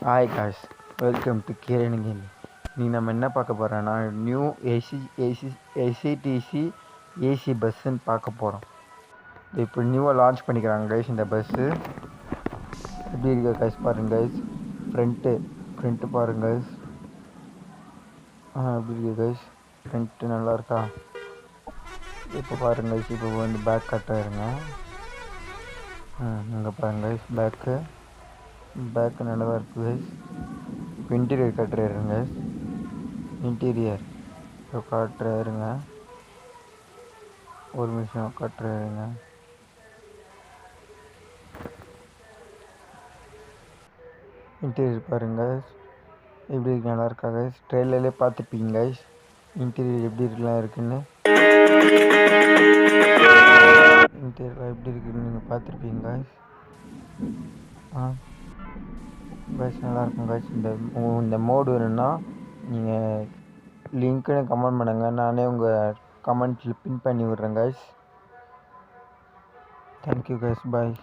Hi guys, welcome to Kiran gaming. நீ நம்ம என்ன பார்க்க போகிறோன்னா நியூ ஏசிடிசி ஏசி பஸ்ஸுன்னு பார்க்க போகிறோம். இப்போ நியூவாக லான்ச் பண்ணிக்கிறாங்க கைஸ். இந்த பஸ்ஸு எப்படி இருக்க கைஸ் பாருங்க கைஸ். ஃப்ரண்ட்டு பாருங்க கைஸ். எப்படி இருக்கு கைஸ், ஃப்ரண்ட்டு நல்லா இருக்கா? இப்போ பாருங்க கைஸ், இப்போ வந்து பேக் கட்டாயிருங்க. இங்கே பாருங்க கைஸ், பேக்கு நல்லா தான் இருக்குது கைஸ். இப்போ இன்டீரியர் கட்டுறாருங்க. இன்டீரியர் இப்போ காட்டுறாருங்க. ஒரு நிமிஷம் காட்டுறாருங்க. இன்டீரியர் பாருங்க எப்படி இருக்கு, நல்லா இருக்கா கைஸ்? ட்ரெயிலர்லேயே பார்த்துப்பீங்க கைஸ் இன்டீரியர் எப்படி இருக்கலாம் இருக்குன்னு. இன்டீரியர் எப்படி இருக்குன்னு நீங்கள் பார்த்துருப்பீங்க கைஸ். கைஸ் நல்லாயிருக்கும் கைஸ். இந்த மோடு வேணும்னா நீங்கள் லிங்க்குன்னு கமெண்ட் பண்ணுங்கள். நானே உங்கள் கமெண்ட்ஸில் பின் பண்ணி விட்றேன் கைஸ். தேங்க்யூ கைஸ், பாய்.